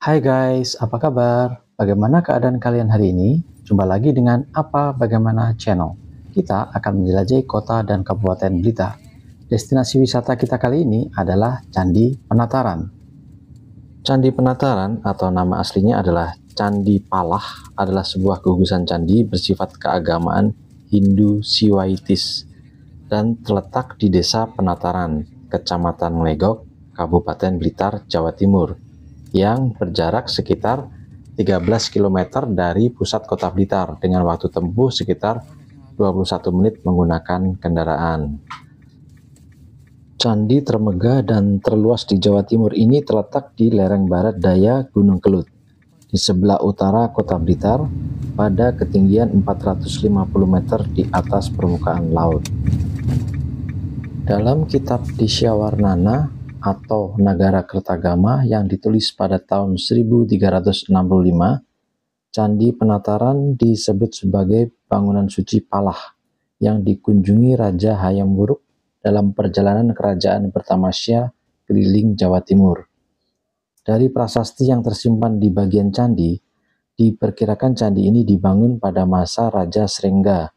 Hai guys, apa kabar? Bagaimana keadaan kalian hari ini? Jumpa lagi dengan Bagaimana Channel. Kita akan menjelajahi kota dan Kabupaten Blitar. Destinasi wisata kita kali ini adalah Candi Penataran. Candi Penataran atau nama aslinya adalah Candi Palah adalah sebuah gugusan candi bersifat keagamaan Hindu Siwaitis dan terletak di Desa Penataran, Kecamatan Nglegok, Kabupaten Blitar, Jawa Timur, yang berjarak sekitar 13 km dari pusat kota Blitar dengan waktu tempuh sekitar 21 menit menggunakan kendaraan. Candi termegah dan terluas di Jawa Timur ini terletak di lereng barat daya Gunung Kelut, di sebelah utara kota Blitar, pada ketinggian 450 meter di atas permukaan laut. Dalam kitab Disyawarnana atau Nagara Kertagama yang ditulis pada tahun 1365, Candi Penataran disebut sebagai bangunan suci Palah yang dikunjungi Raja Hayam Wuruk dalam perjalanan kerajaan bertamasya keliling Jawa Timur. Dari prasasti yang tersimpan di bagian candi, diperkirakan candi ini dibangun pada masa Raja Srengga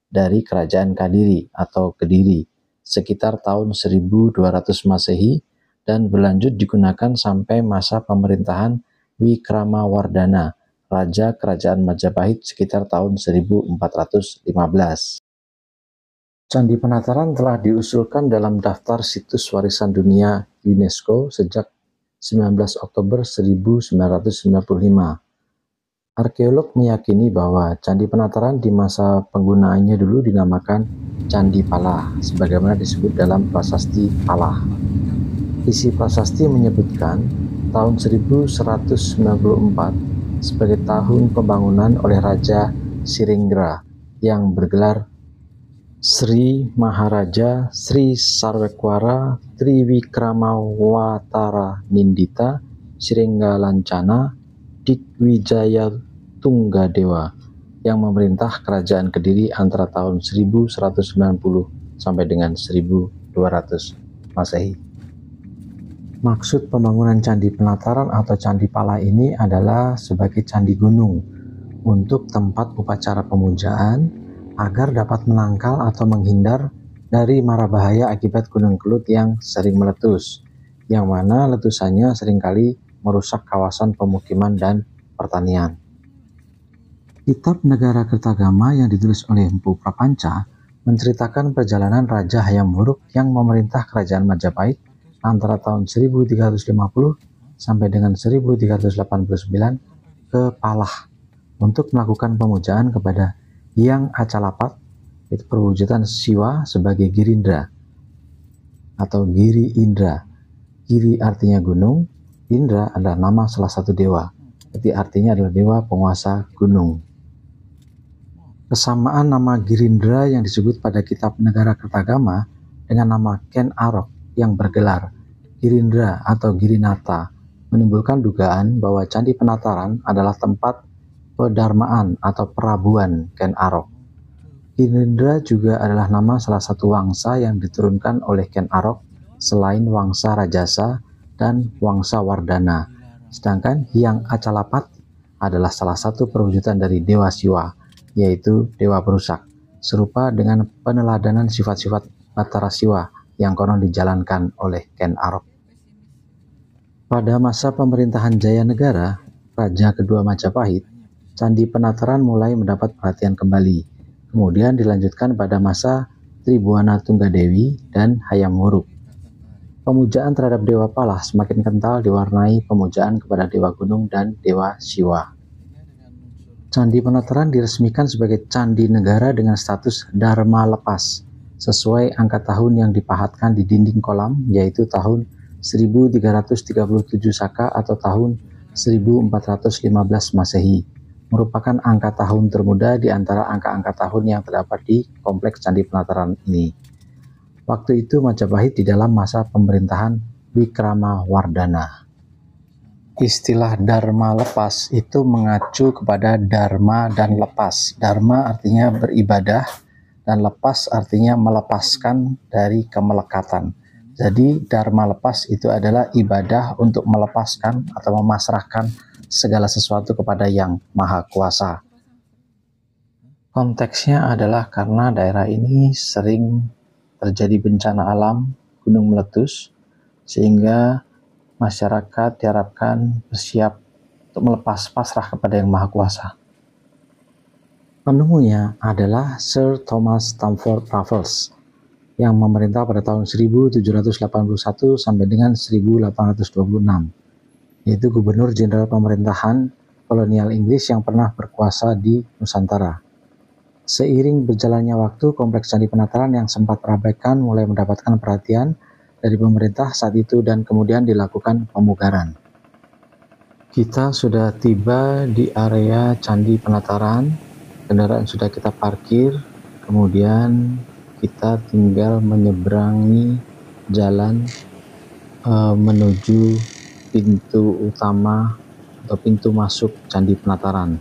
dari Kerajaan Kadiri atau Kediri sekitar tahun 1200 Masehi dan berlanjut digunakan sampai masa pemerintahan Wikramawardhana, Raja Kerajaan Majapahit sekitar tahun 1415. Candi Penataran telah diusulkan dalam daftar situs warisan dunia UNESCO sejak 19 Oktober 1995. Arkeolog meyakini bahwa Candi Penataran di masa penggunaannya dulu dinamakan Candi Palah, sebagaimana disebut dalam prasasti Palah. Isi prasasti menyebutkan tahun 1194 sebagai tahun pembangunan oleh Raja Siringra yang bergelar Sri Maharaja Sri Sarwekwara Triwikramawatara Nindita Siringgalancana Dikwijaya Tunggadewa yang memerintah kerajaan Kediri antara tahun 1190 sampai dengan 1200 Masehi. Maksud pembangunan Candi Penataran atau Candi Palah ini adalah sebagai candi gunung untuk tempat upacara pemujaan agar dapat menangkal atau menghindar dari mara bahaya akibat Gunung Kelut yang sering meletus, yang mana letusannya seringkali merusak kawasan pemukiman dan pertanian. Kitab Nagara Kertagama yang ditulis oleh Mpu Prapanca menceritakan perjalanan Raja Hayam Wuruk yang memerintah Kerajaan Majapahit antara tahun 1350 sampai dengan 1389 ke Palah untuk melakukan pemujaan kepada Hyang Acalapat, itu perwujudan Siwa sebagai Girindra atau Giri Indra. Giri artinya gunung, Indra adalah nama salah satu dewa, jadi artinya adalah dewa penguasa gunung. Kesamaan nama Girindra yang disebut pada kitab Nagara Kertagama dengan nama Ken Arok yang bergelar Girindra atau Girinata menimbulkan dugaan bahwa Candi Penataran adalah tempat pedarmaan atau perabuan Ken Arok. Girindra juga adalah nama salah satu wangsa yang diturunkan oleh Ken Arok selain wangsa Rajasa dan wangsa Wardana. Sedangkan Hyang Acalapat adalah salah satu perwujudan dari Dewa Siwa, yaitu Dewa Perusak, serupa dengan peneladanan sifat-sifat Batara Siwa yang konon dijalankan oleh Ken Arok. Pada masa pemerintahan Jayanegara, Raja kedua Majapahit, Candi Penataran mulai mendapat perhatian kembali, kemudian dilanjutkan pada masa Tribuana Tunggadewi dan Hayam Wuruk. Pemujaan terhadap Dewa Palah semakin kental diwarnai pemujaan kepada Dewa Gunung dan Dewa Siwa. Candi Penataran diresmikan sebagai candi negara dengan status Dharma Lepas, sesuai angka tahun yang dipahatkan di dinding kolam, yaitu tahun 1337 Saka atau tahun 1415 Masehi. Merupakan angka tahun termuda di antara angka-angka tahun yang terdapat di kompleks Candi Penataran ini. Waktu itu Majapahit di dalam masa pemerintahan Wikramawardhana. Istilah Dharma Lepas itu mengacu kepada Dharma dan lepas. Dharma artinya beribadah dan lepas artinya melepaskan dari kemelekatan. Jadi dharma lepas itu adalah ibadah untuk melepaskan atau memasrahkan segala sesuatu kepada Yang Maha Kuasa. Konteksnya adalah karena daerah ini sering terjadi bencana alam, gunung meletus, sehingga masyarakat diharapkan bersiap untuk melepas pasrah kepada Yang Maha Kuasa. Penemunya adalah Sir Thomas Stamford Raffles yang memerintah pada tahun 1781 sampai dengan 1826, yaitu Gubernur Jenderal Pemerintahan Kolonial Inggris yang pernah berkuasa di Nusantara. Seiring berjalannya waktu, kompleks Candi Penataran yang sempat terabaikan mulai mendapatkan perhatian dari pemerintah saat itu dan kemudian dilakukan pemugaran. Kita sudah tiba di area Candi Penataran, kendaraan sudah kita parkir, kemudian kita tinggal menyeberangi jalan menuju pintu utama atau pintu masuk Candi Penataran.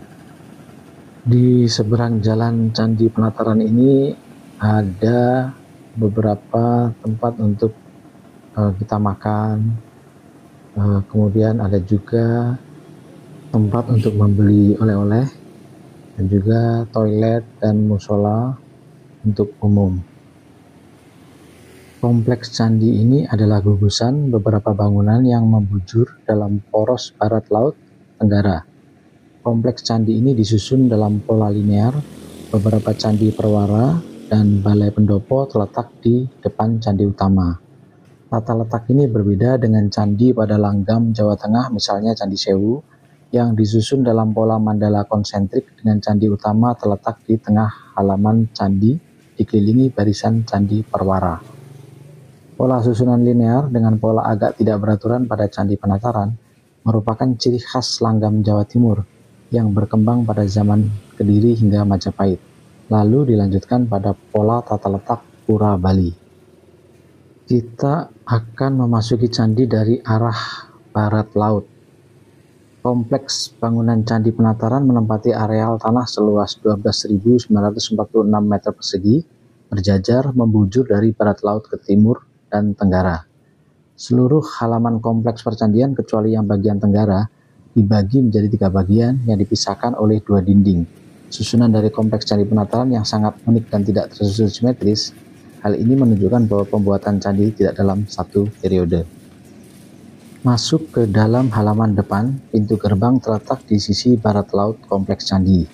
Di seberang jalan Candi Penataran ini ada beberapa tempat untuk kita makan, kemudian ada juga tempat untuk membeli oleh-oleh, dan juga toilet dan musola untuk umum. Kompleks candi ini adalah gugusan beberapa bangunan yang membujur dalam poros barat laut tenggara. Kompleks candi ini disusun dalam pola linear. Beberapa candi perwara dan balai pendopo terletak di depan candi utama. Tata letak ini berbeda dengan candi pada langgam Jawa Tengah, misalnya Candi Sewu, yang disusun dalam pola mandala konsentrik dengan candi utama terletak di tengah halaman candi dikelilingi barisan candi perwara. Pola susunan linear dengan pola agak tidak beraturan pada Candi Penataran merupakan ciri khas langgam Jawa Timur yang berkembang pada zaman Kediri hingga Majapahit, lalu dilanjutkan pada pola tata letak Pura Bali. Kita akan memasuki candi dari arah barat laut. Kompleks bangunan Candi Penataran menempati areal tanah seluas 12.946 meter persegi, berjajar membujur dari barat laut ke timur dan tenggara. Seluruh halaman kompleks percandian kecuali yang bagian tenggara dibagi menjadi 3 bagian yang dipisahkan oleh 2 dinding. Susunan dari kompleks Candi Penataran yang sangat unik dan tidak tersusun simetris. Hal ini menunjukkan bahwa pembuatan candi tidak dalam satu periode. Masuk ke dalam halaman depan, pintu gerbang terletak di sisi barat laut kompleks candi.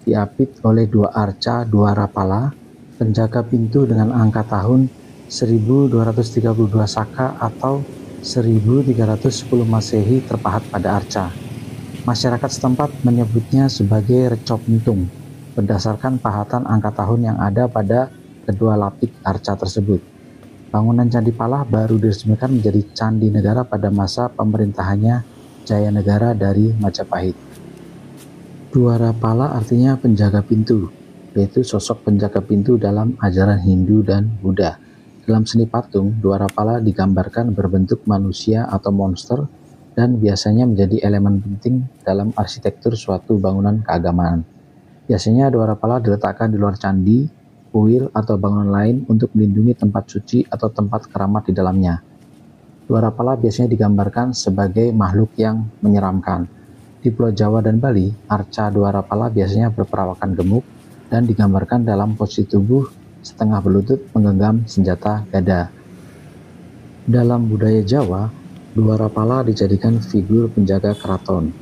Diapit oleh 2 arca Dwarapala, penjaga pintu dengan angka tahun 1232 Saka atau 1310 Masehi terpahat pada arca. Masyarakat setempat menyebutnya sebagai Recop Entung berdasarkan pahatan angka tahun yang ada pada kedua lapik arca tersebut. Bangunan Candi Palah baru diresmikan menjadi candi negara pada masa pemerintahannya Jaya Negara dari Majapahit. Dwarapala artinya penjaga pintu, yaitu sosok penjaga pintu dalam ajaran Hindu dan Buddha. Dalam seni patung, Dwarapala digambarkan berbentuk manusia atau monster dan biasanya menjadi elemen penting dalam arsitektur suatu bangunan keagamaan. Biasanya Dwarapala diletakkan di luar candi, kuil, atau bangunan lain untuk melindungi tempat suci atau tempat keramat di dalamnya. Dwarapala biasanya digambarkan sebagai makhluk yang menyeramkan. Di Pulau Jawa dan Bali, arca Dwarapala biasanya berperawakan gemuk dan digambarkan dalam posisi tubuh setengah berlutut menggenggam senjata gada. Dalam budaya Jawa, Dwarapala dijadikan figur penjaga keraton.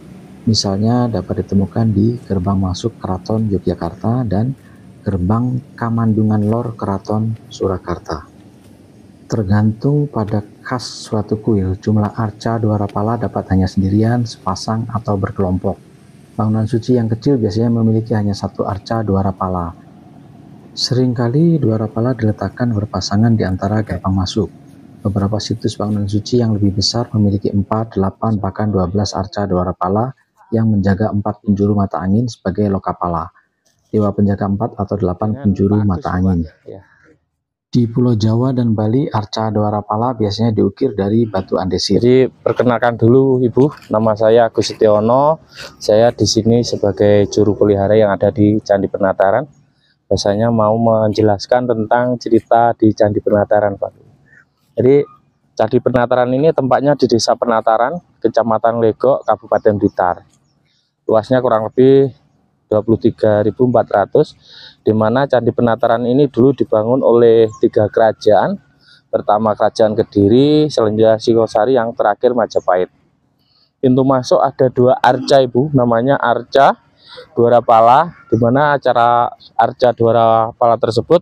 Misalnya dapat ditemukan di gerbang masuk Keraton Yogyakarta dan gerbang Kamandungan Lor Keraton Surakarta. Tergantung pada khas suatu kuil, jumlah arca Dwarapala dapat hanya sendirian, sepasang, atau berkelompok. Bangunan suci yang kecil biasanya memiliki hanya 1 arca Dwarapala. Seringkali Dwarapala diletakkan berpasangan di antara gerbang masuk. Beberapa situs bangunan suci yang lebih besar memiliki 4, 8, bahkan 12 arca Dwarapala yang menjaga 4 penjuru mata angin sebagai lokapala. Dewa penjaga 4 atau 8 penjuru mata angin. Di Pulau Jawa dan Bali, arca Dwarapala biasanya diukir dari batu andesit. Jadi perkenalkan dulu Ibu, nama saya Agus Setiono. Saya di sini sebagai juru pelihara yang ada di Candi Penataran. Biasanya mau menjelaskan tentang cerita di Candi Penataran, Pak. Jadi Candi Penataran ini tempatnya di Desa Penataran, Kecamatan Legok, Kabupaten Blitar. Luasnya kurang lebih 23.400, di mana Candi Penataran ini dulu dibangun oleh 3 kerajaan. Pertama Kerajaan Kediri, selanjutnya Singosari, yang terakhir Majapahit. Pintu masuk ada 2 arca, Ibu, namanya Arca Dwarapala, di mana acara Arca Dwarapala tersebut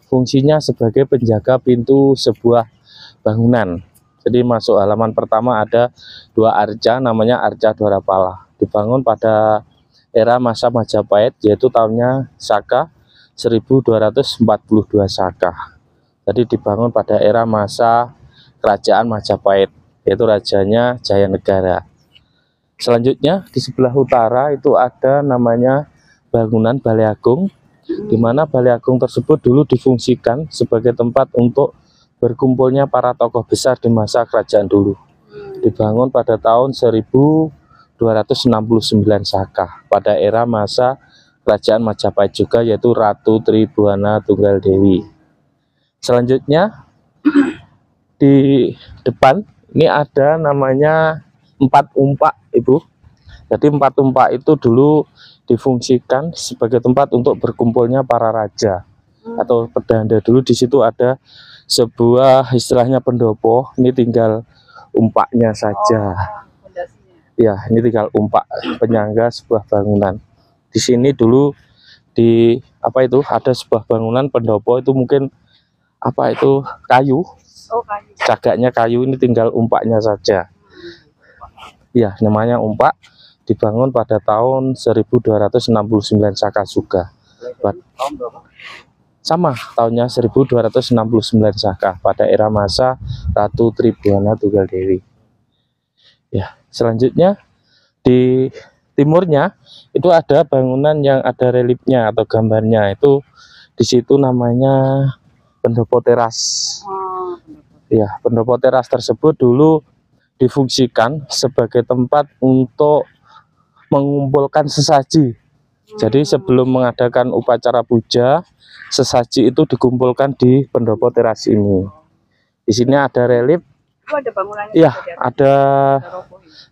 fungsinya sebagai penjaga pintu sebuah bangunan. Jadi masuk halaman pertama ada 2 arca, namanya Arca Dwarapala. Dibangun pada era masa Majapahit, yaitu tahunnya Saka 1242 Saka. Jadi dibangun pada era masa Kerajaan Majapahit, yaitu rajanya Jayanegara. Selanjutnya di sebelah utara itu ada namanya bangunan Balai Agung, di mana Balai Agung tersebut dulu difungsikan sebagai tempat untuk berkumpulnya para tokoh besar di masa kerajaan dulu. Dibangun pada tahun 1269 Saka pada era masa Kerajaan Majapahit juga, yaitu Ratu Tribhuwana Tunggal Dewi. Selanjutnya di depan ini ada namanya 4 umpak, Ibu. Jadi 4 umpak itu dulu difungsikan sebagai tempat untuk berkumpulnya para raja atau perdana. Dulu di situ ada sebuah istilahnya pendopo, ini tinggal umpaknya saja. Ya, ini tinggal umpak penyangga sebuah bangunan. Di sini dulu di ada sebuah bangunan pendopo, itu mungkin kayu. Cagaknya kayu, ini tinggal umpaknya saja. Ya, namanya umpak, dibangun pada tahun 1269 Saka juga. Sama tahunnya 1269 Saka pada era masa Ratu Tribhuwana Tunggal Dewi. Ya, selanjutnya di timurnya itu ada bangunan yang ada reliefnya atau gambarnya, itu di situ namanya Pendopo Teras. Ya, Pendopo Teras tersebut dulu difungsikan sebagai tempat untuk mengumpulkan sesaji. Jadi sebelum mengadakan upacara puja, sesaji itu dikumpulkan di Pendopo Teras ini. Di sini ada relief. Itu ada bangunannya. Iya, ada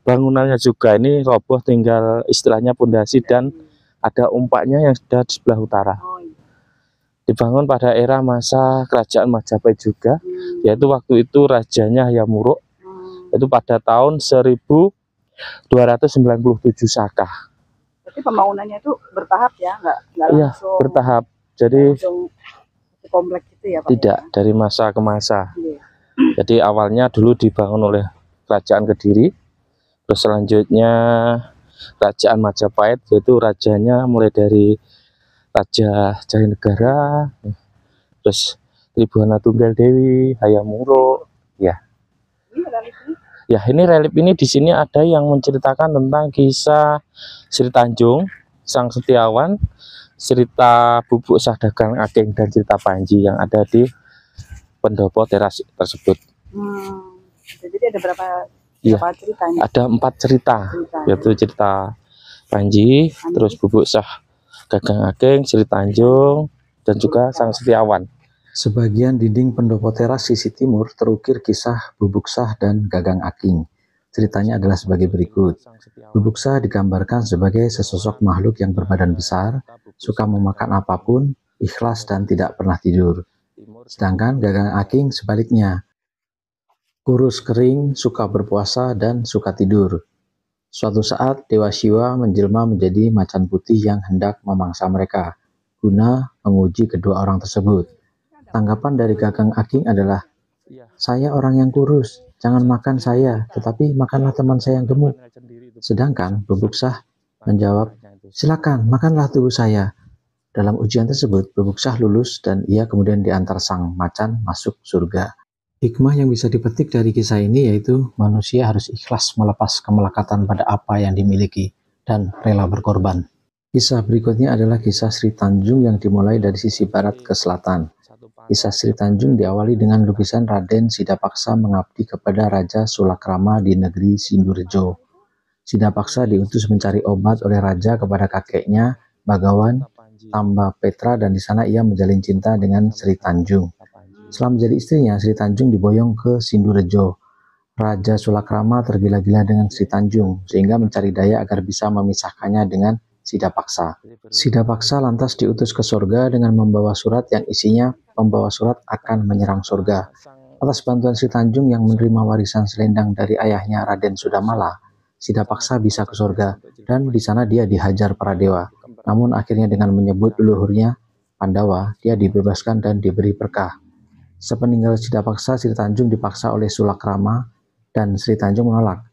bangunannya juga. Ini roboh, tinggal istilahnya pondasi, dan ada umpaknya yang sudah di sebelah utara. Dibangun pada era masa Kerajaan Majapahit juga, yaitu waktu itu rajanya Hayam Wuruk, itu pada tahun 1297 Saka. Berarti pembangunannya itu bertahap ya, nggak Iya, langsung bertahap. Jadi langsung kompleks itu ya, Pak? tidak dari masa ke masa. Iya. Jadi awalnya dulu dibangun oleh Kerajaan Kediri, terus selanjutnya Kerajaan Majapahit, yaitu rajanya mulai dari Raja Jayanegara, terus Tribhuwana Tunggal Dewi, Hayam Wuruk. Ya. Ya, ini relief ini di sini ada yang menceritakan tentang kisah Sri Tanjung, Sang Setiawan, cerita Bubuk Sah Dagang Aking, dan cerita Panji yang ada di Pendopo Teras tersebut. Jadi ada berapa cerita ini? Ada 4 cerita, yaitu cerita Panji, terus Bubuk Sah Dagang Aking, Sri Tanjung, dan juga Sang Setiawan. Sebagian dinding Pendopo Teras sisi timur terukir kisah Bubuk Sah dan Gagang Aking. Ceritanya adalah sebagai berikut. Bubuk Sah digambarkan sebagai sesosok makhluk yang berbadan besar, suka memakan apapun, ikhlas dan tidak pernah tidur. Sedangkan Gagang Aking sebaliknya, kurus kering, suka berpuasa dan suka tidur. Suatu saat Dewa Siwa menjelma menjadi macan putih yang hendak memangsa mereka, guna menguji kedua orang tersebut. Tanggapan dari Gagang Aking adalah, "Saya orang yang kurus, jangan makan saya, tetapi makanlah teman saya yang gemuk." Sedangkan Bubuk Sah menjawab, "Silakan, makanlah tubuh saya." Dalam ujian tersebut, Bubuk Sah lulus dan ia kemudian diantar sang macan masuk surga. Hikmah yang bisa dipetik dari kisah ini yaitu manusia harus ikhlas melepas kemelekatan pada apa yang dimiliki dan rela berkorban. Kisah berikutnya adalah kisah Sri Tanjung yang dimulai dari sisi barat ke selatan. Kisah Sri Tanjung diawali dengan lukisan Raden Sidapaksa mengabdi kepada Raja Sulakrama di negeri Sindurjo. Sidapaksa diutus mencari obat oleh raja kepada kakeknya, Bagawan Tamba Petra, dan di sana ia menjalin cinta dengan Sri Tanjung. Setelah menjadi istrinya, Sri Tanjung diboyong ke Sindurejo. Raja Sulakrama tergila-gila dengan Sri Tanjung, sehingga mencari daya agar bisa memisahkannya dengan Sidapaksa. Sidapaksa lantas diutus ke surga dengan membawa surat yang isinya pembawa surat akan menyerang surga. Atas bantuan Sri Tanjung yang menerima warisan selendang dari ayahnya Raden Sudamala, Sidapaksa bisa ke surga, dan di sana dia dihajar para dewa. Namun akhirnya dengan menyebut leluhurnya Pandawa, dia dibebaskan dan diberi berkah. Sepeninggal Sidapaksa, Sri Tanjung dipaksa oleh Sulakrama dan Sri Tanjung menolak.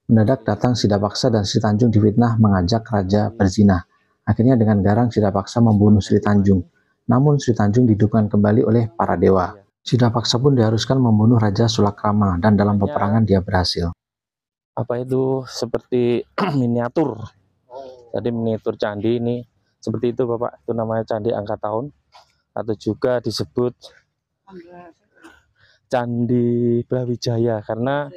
Mendadak datang Sidapaksa dan Sri Tanjung difitnah mengajak raja berzinah. Akhirnya dengan garang Sidapaksa membunuh Sri Tanjung. Namun Sri Tanjung didukung kembali oleh para dewa. Sidapaksa pun diharuskan membunuh Raja Sulakrama dan dalam peperangan dia berhasil. Apa itu seperti miniatur. Tadi miniatur candi ini seperti itu Bapak. Itu namanya Candi Angka Tahun atau juga disebut Candi Brawijaya karena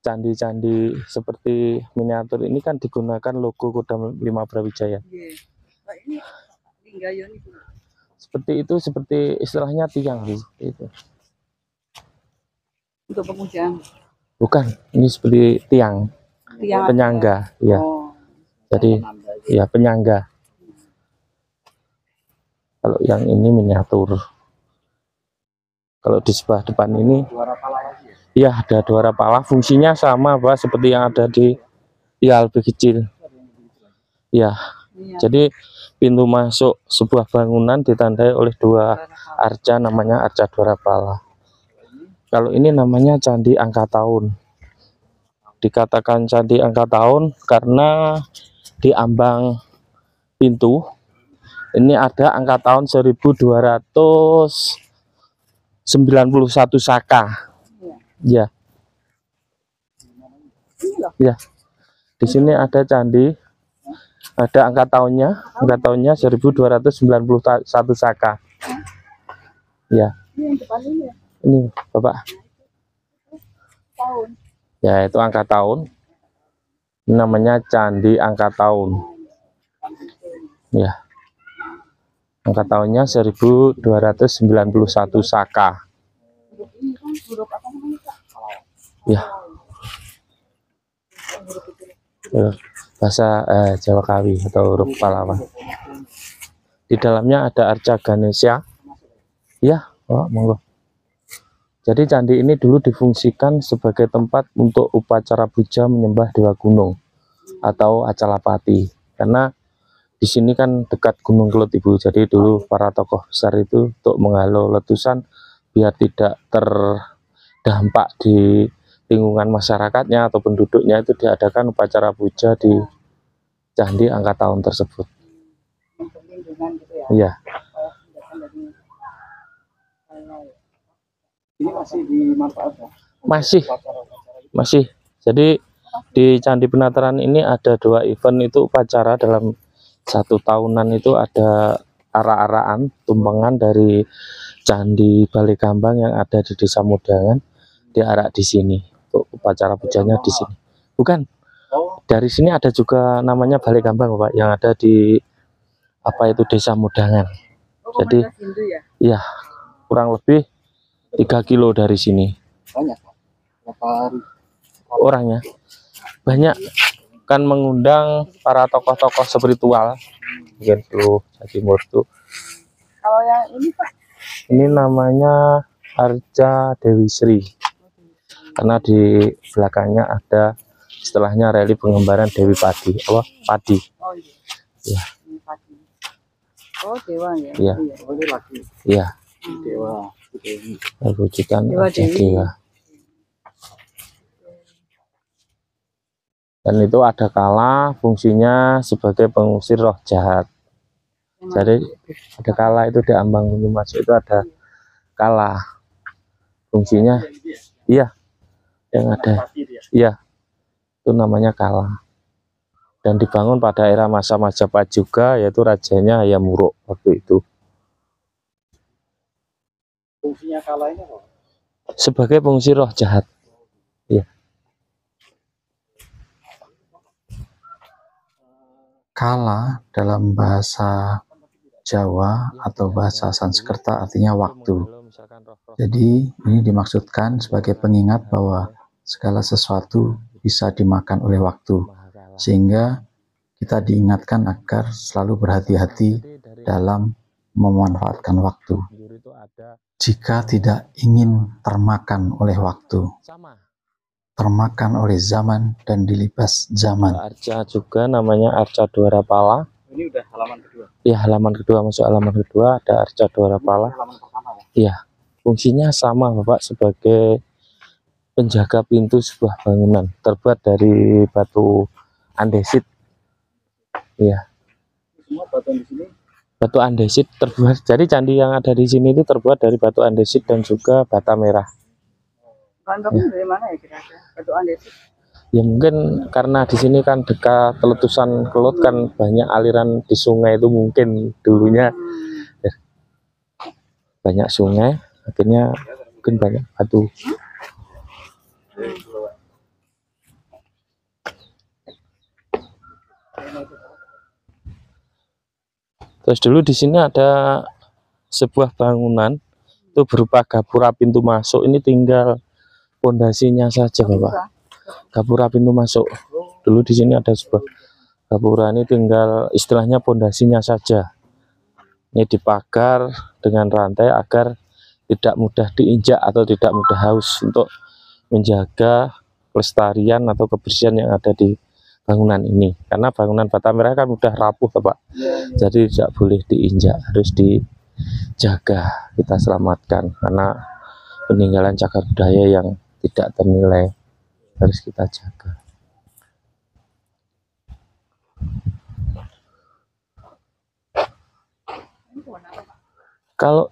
candi-candi seperti miniatur ini kan digunakan logo Kodam 5 Brawijaya. Pak, ini Linggayon itu. Seperti itu, seperti istilahnya tiang itu. Untuk pemujaan. Bukan, ini seperti tiang penyangga, ya. Oh. Jadi ya penyangga. Kalau yang ini miniatur. Kalau di sebelah depan ini ya ada Dwara Pala, fungsinya sama Pak seperti yang ada di lebih kecil. Ya. Jadi pintu masuk sebuah bangunan ditandai oleh dua arca namanya arca Dwara Pala. Kalau ini namanya Candi Angka Tahun. Dikatakan Candi Angka Tahun karena di ambang pintu ini ada angka tahun 1291 Saka. Ya. Ya. Di sini ada candi, ada angka tahunnya 1291 Saka. Ya. Ini Bapak. Ya, itu angka tahun. Ini namanya Candi Angka Tahun. Ya. Angka tahunnya 1291 Saka. Ya. Bahasa Jawa Kawi atau huruf Pallawa. Di dalamnya ada arca Ganesha. Ya, oh, monggo. Jadi candi ini dulu difungsikan sebagai tempat untuk upacara puja menyembah dewa gunung atau Acalapati. Karena di sini kan dekat Gunung Kelut Ibu. Jadi dulu para tokoh besar itu untuk menghalau letusan biar tidak terdampak di lingkungan masyarakatnya atau penduduknya, itu diadakan upacara puja di Candi Angka Tahun tersebut. Iya. Ini masih dimanfaatkan? Masih. Jadi di Candi Penataran ini ada 2 event itu upacara dalam 1 tahunan. Itu ada ara-araan tumpengan dari Candi Balekambang yang ada di Desa Mudangan diarak di sini untuk upacara pujanya di sini. Bukan. Dari sini ada juga namanya Balekambang Bapak yang ada di Desa Mudangan. Jadi ya kurang lebih 3 kilo dari sini. Banyak. Berapa orangnya? Banyak, kan mengundang para tokoh-tokoh spiritual. Mungkin tuh Jawa Timur tuh. Kalau yang ini Pak? Ini namanya Arca Dewi Sri. Karena di belakangnya ada istilahnya reli pengembaraan Dewi Padi. Padi. Oh Ya. iya. Padi. Oh dewa ya. Iya. Oh, ini lagi. Iya. Dewa. Wujudan Dewa Arca Dewi. Dewa. Dan itu ada kala fungsinya sebagai pengusir roh jahat. Jadi ada kala itu di ambang pintu masuk itu ada kala fungsinya. Iya, yang ada. Iya, itu namanya kala. Dan dibangun pada era masa Majapahit juga, yaitu rajanya Hayam Wuruk waktu itu. Fungsinya kala ini apa? Sebagai pengusir roh jahat. Iya. Kala dalam bahasa Jawa atau bahasa Sanskerta artinya waktu. misalkan roh-roh. Jadi ini dimaksudkan sebagai pengingat bahwa segala sesuatu bisa dimakan oleh waktu, Mahakala. sehingga kita diingatkan agar selalu berhati-hati Jadi dari dalam memanfaatkan waktu. Juru itu ada Jika tidak ingin termakan oleh waktu, sama. termakan oleh zaman dan dilibas zaman. Arca juga namanya Arca Dwarapala. Ini udah halaman kedua. Ya, halaman kedua, masuk halaman kedua ada Arca Dwarapala. Halaman pertama ya. Iya, fungsinya sama Bapak, sebagai penjaga pintu sebuah bangunan, terbuat dari batu andesit. Iya, Semua batu di sini. batu andesit terbuat. Jadi candi yang ada di sini itu terbuat dari batu andesit dan juga bata merah. Bahan bakunya dari mana ya kira-kira? Batu andesit. Ya mungkin karena di sini kan dekat letusan Kelut, kan banyak aliran di sungai itu, mungkin dulunya banyak sungai, akhirnya mungkin banyak batu. Terus dulu di sini ada sebuah bangunan itu berupa gapura pintu masuk. Ini tinggal pondasinya saja, Bapak. Gapura pintu masuk. Dulu di sini ada sebuah gapura, ini tinggal istilahnya pondasinya saja. Ini dipagar dengan rantai agar tidak mudah diinjak atau tidak mudah haus, untuk menjaga kelestarian atau kebersihan yang ada di bangunan ini. Karena bangunan bata merah kan mudah rapuh, Bapak. Jadi tidak boleh diinjak, harus dijaga, kita selamatkan, karena peninggalan cagar budaya yang tidak ternilai harus kita jaga. Kalau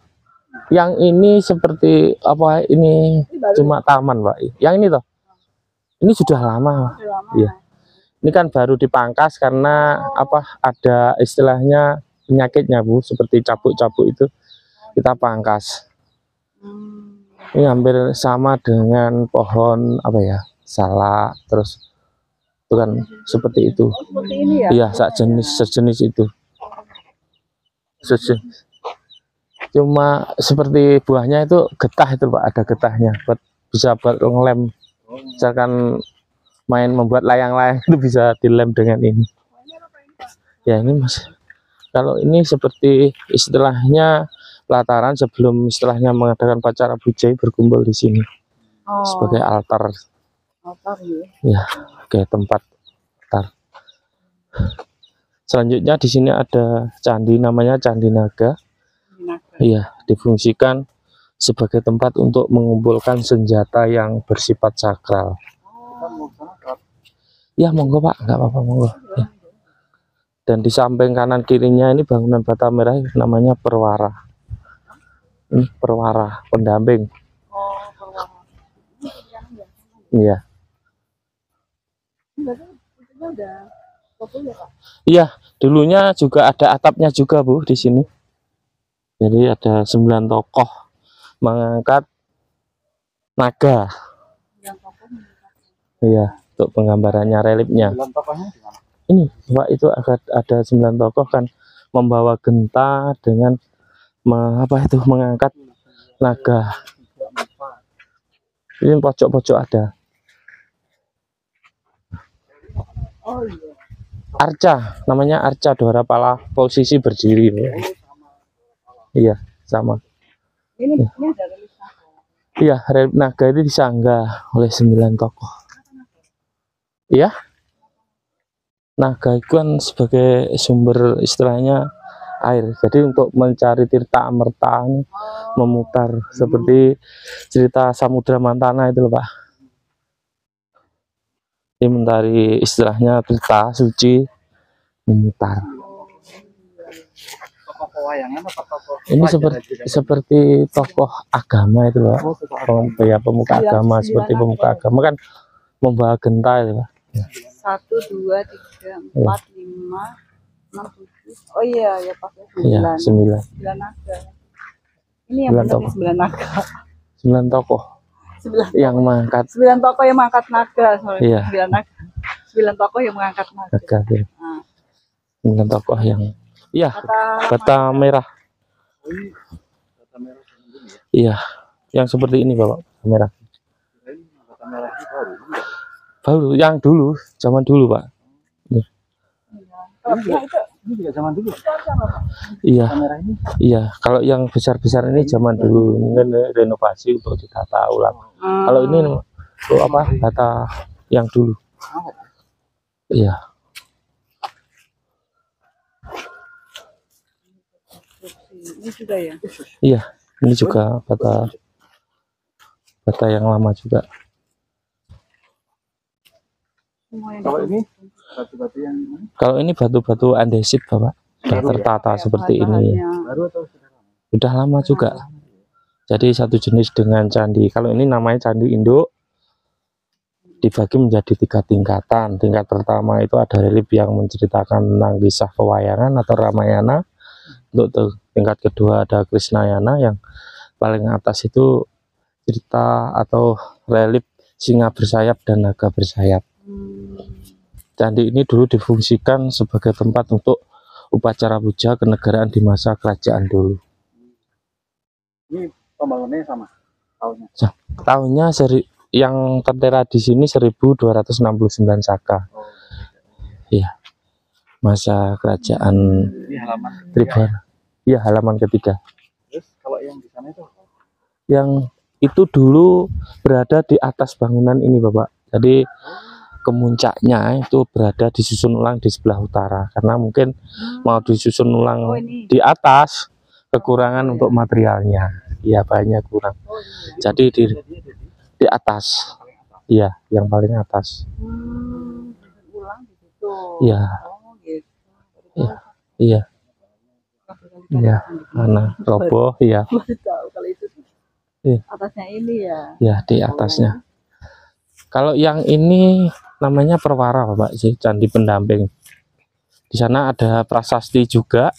yang ini seperti apa, ini cuma taman, Pak. Yang ini toh, ini sudah lama. Iya. Ini kan baru dipangkas karena apa, ada istilahnya penyakitnya, Bu, seperti cabuk-cabuk itu kita pangkas. Ini hampir sama dengan pohon apa ya, salak, terus itu kan seperti itu. Seperti ini ya? Iya, sejenis itu. Cuma seperti buahnya itu getah itu, Pak, ada getahnya, bisa buat ngelem. Misalkan main membuat layang-layang itu bisa dilem dengan ini. Ya ini Mas, kalau ini seperti istilahnya pelataran sebelum istilahnya mengadakan upacara bujai, berkumpul di sini sebagai altar. Altar ya. Ya, kayak tempat altar. Selanjutnya di sini ada candi namanya Candi Naga. Iya, difungsikan sebagai tempat untuk mengumpulkan senjata yang bersifat sakral. Ya monggo Pak, nggak apa-apa, monggo. Ya. Dan di samping kanan kirinya ini bangunan bata merah namanya Perwara. Ini Perwara, pendamping. Iya. Iya, dulunya juga ada atapnya juga, Bu, di sini. Jadi ada 9 tokoh mengangkat naga. Iya, untuk penggambarannya, reliefnya. Ini Pak, itu ada 9 tokoh kan membawa genta dengan mengangkat naga. Ini pojok-pojok ada. Arca, namanya Arca Dwarapala, posisi berdiri. Iya, sama. Ini ada relief naga. Iya, relief naga itu disanggah oleh 9 tokoh. Iya. Naga itu kan sebagai sumber istilahnya air. Jadi untuk mencari tirta amerta, memutar seperti cerita Samudra Mantana itu loh, Pak. Ini mencari istilahnya tirta suci, memutar. Ini seperti tokoh agama itu, Pak. Pemuka agama, seperti pemuka agama kan membawa genta itu, Pak. 1, 2, 3, 4, 5, 6, 7. Oh iya, ya pakai 9. Iya, 9. 9 naga. Ini yang benar 9 naga. 9 tokoh. 9 yang mengangkat. 9 tokoh yang mengangkat naga, sorry. Iya. 9 naga. 9 tokoh yang mengangkat naga. Ya. Nah. 9 tokoh yang, iya, bata merah. Iya, yang seperti ini Bapak, merah. Kirain bata merah ini baru. Baru yang dulu, zaman dulu Pak. Ini juga zaman dulu. Iya, Bata merah ini. iya. Kalau yang besar-besar ini zaman dulu, mungkin renovasi untuk ditata ulang. Kalau ini untuk apa? Bata yang dulu. Awet. Iya, Ini juga ya. iya. Ini juga bata yang lama juga. Semua yang Kalau ini batu-batu yang mana? Kalau ini batu-batu andesit Bapak, sudah tertata seperti ini. Baru atau sudah lama? Sudah lama juga. Jadi satu jenis dengan candi. Kalau ini namanya Candi Induk, dibagi menjadi 3 tingkatan. Tingkat pertama itu ada relief yang menceritakan tentang kisah pewayangan atau Ramayana. Untuk tingkat kedua ada Krishnayana, yang paling atas itu cerita atau relief singa bersayap dan naga bersayap. Candi ini dulu difungsikan sebagai tempat untuk upacara puja kenegaraan di masa kerajaan dulu. Ini pembangunannya sama tahunnya. Tahunnya yang tertera di sini 1269 Saka. Oh, Iya. Masa kerajaan ini halaman. Tribhuwan. Iya, halaman ketiga. Terus kalau yang di sana itu Yang itu dulu berada di atas bangunan ini Bapak. Jadi kemuncaknya itu berada disusun ulang di sebelah utara, karena mungkin mau disusun ulang Oh, ini. di atas, kekurangan untuk materialnya. Iya, banyak kurang. Jadi di atas. Iya, yang paling atas. Ulang di situ. Iya. Oh, gitu. Iya. Iya. Iya. Mana roboh, iya. Baru tahu kalau itu tuh Iya. atasnya ini ya. Ya, di atasnya. Kalau yang ini namanya Perwara Bapak, sih candi pendamping. Di sana ada prasasti juga.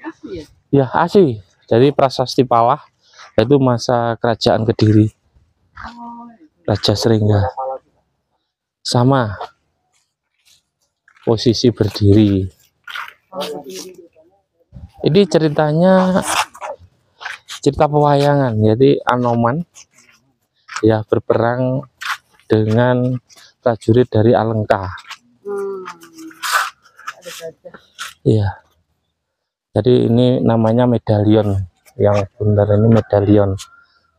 Asli ya. Ya, asli. Jadi prasasti Palah, yaitu masa kerajaan Kediri, Oh, Raja Sringga. Sama posisi berdiri. Ini ceritanya cerita pewayangan, jadi Anoman ya berperang dengan prajurit dari Alengka. ada saja. Iya. Jadi ini namanya medalion, yang benar ini medalion.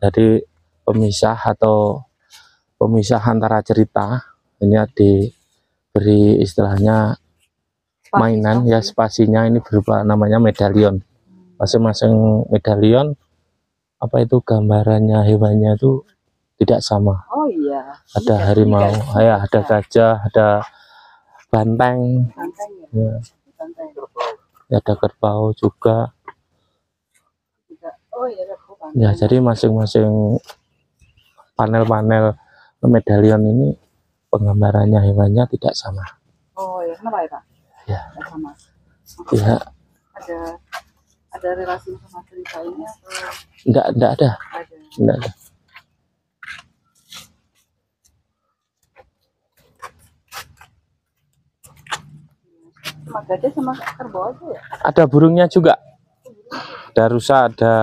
Jadi pemisah atau pemisah antara cerita. Ini diberi istilahnya mainan ya, spasinya ini berupa namanya medalion. Masing-masing medalion apa itu gambarannya hewannya itu tidak sama. Oh iya. Ada Ini harimau, gajah. ya ada gajah, ada banteng, Banteng ya. ya, Banteng. ada kerbau juga. Oh iya, ada banteng. Ya, jadi masing-masing panel-panel medalion ini penggambarannya hewannya tidak sama. Oh iya, kenapa ya Pak? Ya. Nggak sama. Ya, Ada relasi sama cerita ini atau enggak ada, ada? enggak ada. Sama gajah sama kerbau aja ya? Ada burungnya juga. Ada rusa, ada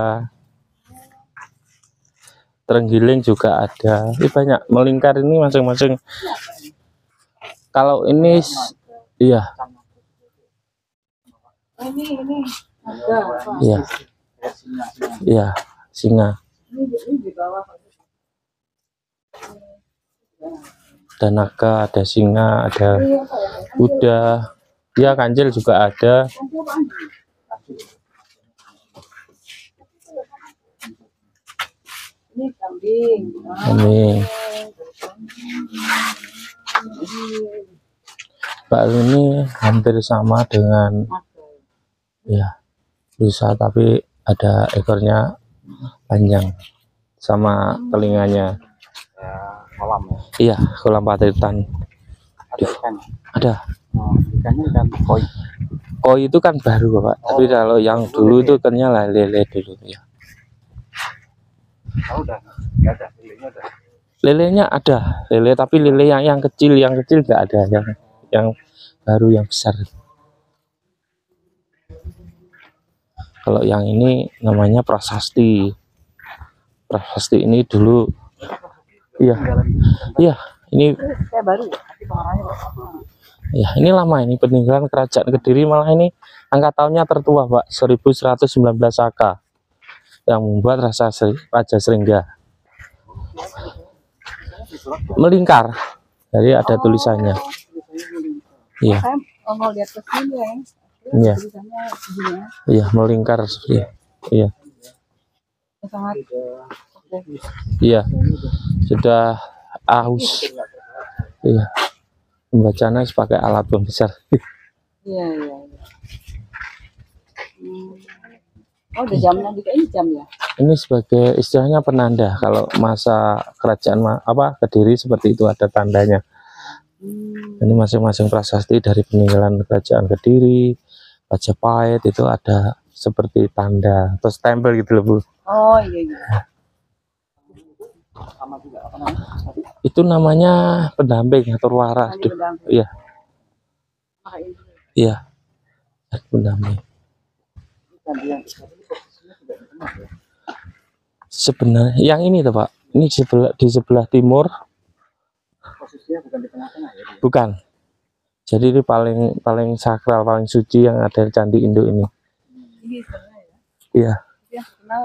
terenggiling juga ada. Ini banyak melingkar ini masing-masing. Kalau ini iya, Oh, ini ada. Pak. iya, iya, singa. Ini di bawah. Ada naga, ada singa, ada kuda. Ya, kancil juga ada. Ini kambing. Ini Pak ini hampir sama dengan ya rusa, tapi ada ekornya panjang sama telinganya. ya, kolam ya. Iya, kolam patitan. Ada ikan. Ada. Oh, ikannya ikan koi. Koi itu kan baru Bapak, tapi kalau yang dulu itu ikannya lah lele dulu ya. Oh, udah nggak ada, lelenya udah. Lelenya ada, lele, tapi lele yang kecil nggak ada, yang baru yang besar. Kalau yang ini namanya prasasti. Prasasti ini dulu, iya, iya, ini, Kayak baru ya. ya, ini lama ini peninggalan kerajaan Kediri, malah ini angka tahunnya tertua, Pak, 1119 Saka yang membuat Raja Sringga melingkar. Jadi ada tulisannya. Iya, Saya mau lihat ke sini ya. iya, Tulisannya begini ya. iya, melingkar. Iya, iya, Sangat oke. iya, sudah aus. Iya, membacanya pakai alat pembesar. Iya, iya, iya. Oh, udah jamnya juga, ini jam ya? Ini sebagai istilahnya penanda kalau masa kerajaan Kediri seperti itu, ada tandanya. Ini masing-masing prasasti dari peninggalan kerajaan Kediri, Majapahit itu ada seperti tanda atau stempel gitu loh, Bu. Oh iya, iya. Itu namanya pendamping atau waras. Nanti pendamping. Iya, Ah, ini. iya, pendamping. Sebenarnya yang ini tuh, Pak, ini di sebelah timur. Posisinya bukan di tengah-tengah ya? Bukan. Jadi ini paling sakral, paling suci yang ada di Candi Induk ini. Ini sebenarnya ya. Iya, Yang terkenal.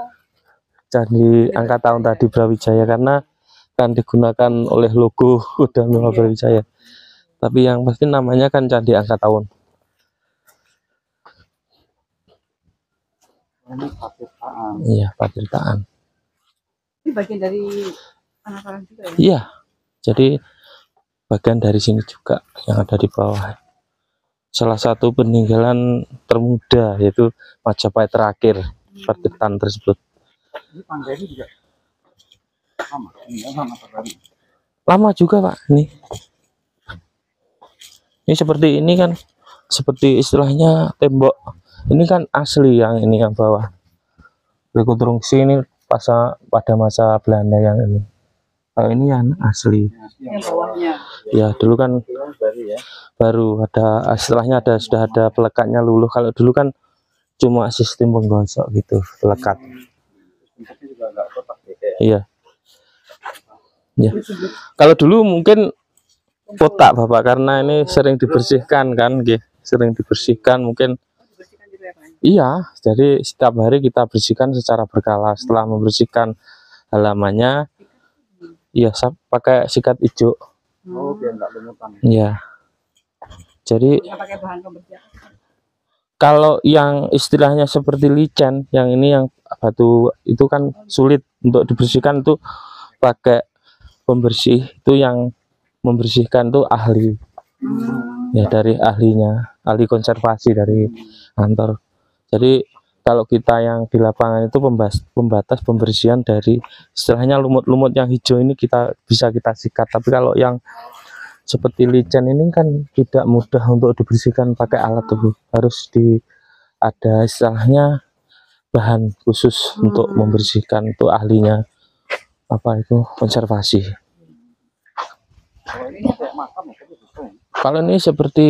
Candi angka tahun tadi Brawijaya, karena kan digunakan oleh logo kuda Bima Brawijaya. Tapi yang pasti namanya kan Candi angka tahun. Ini Patirtaan. Iya, Patirtaan. Ini bagian dari Penataran juga ya? Iya. Jadi bagian dari sini juga yang ada di bawah. Salah satu peninggalan termuda yaitu Majapahit terakhir, Patirtaan tersebut. Ini tangga ini juga sama, ini sama tadi. Lama juga, Pak. Ini seperti ini kan, seperti istilahnya tembok. Ini kan asli yang ini yang bawah. Rekonstruksi ini pada masa Belanda yang ini. Kalau ini yang asli. Yang bawahnya. Ya dulu kan Baru ya. baru ada, istilahnya sudah ada pelekatnya luluh. Kalau dulu kan cuma sistem penggosok gitu, pelekat. Bentuknya juga nggak kotak ya. Iya. Ya. Kalau dulu mungkin kotak, Bapak, karena ini sering dibersihkan kan, sering dibersihkan mungkin. Dibersihkan juga ya, Pak? Iya, jadi setiap hari kita bersihkan secara berkala. Setelah membersihkan halamannya, iya, pakai sikat hijau. Oh, biar nggak lumutan. Iya. Jadi Nggak pakai bahan pembersih. kalau yang istilahnya seperti licin, yang ini yang batu itu kan sulit untuk dibersihkan, tuh pakai pembersih, itu yang membersihkan tuh ahli. Ya, dari ahlinya, ahli konservasi dari kantor. Jadi kalau kita yang di lapangan itu pembatas pembersihan dari istilahnya lumut-lumut yang hijau ini bisa kita sikat. Tapi kalau yang seperti licin ini kan tidak mudah untuk dibersihkan pakai alat tuh, harus ada istilahnya bahan khusus untuk membersihkan, itu ahlinya konservasi. Kalau ini kayak makam ya, tapi bukan. Kalau ini seperti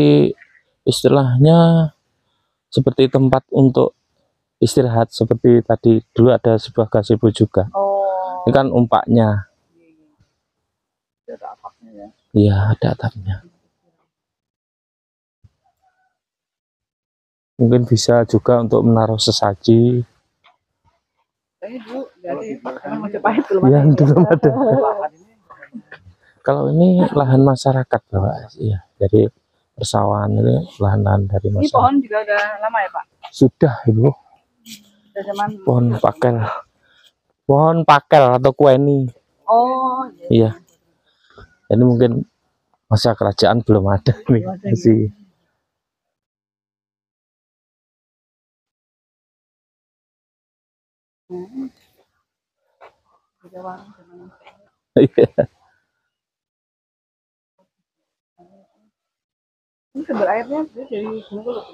istilahnya seperti tempat untuk istirahat, seperti tadi dulu ada sebuah gazebo juga. Oh. Ini kan umpaknya. Ada atapnya ya. Iya, ada atapnya. Mungkin bisa juga untuk menaruh sesaji. Saya dulu nggak ada ya. Karena Majapahit belum Iya, ada. belum ada. Lahan ini Kalau ini lahan masyarakat, Bapak. Iya, jadi persawahan ini lahan-lahan dari Ini masyarakat. pohon juga udah lama ya, Pak? Sudah, Ibu. Udah zaman. Pohon pakel atau kueni. Oh iya. Iya. Ini mungkin masa kerajaan belum ada nih, Belum ada, masih. Udah warung zaman. Iya. Ini sumber airnya dari Gunung Kuluk.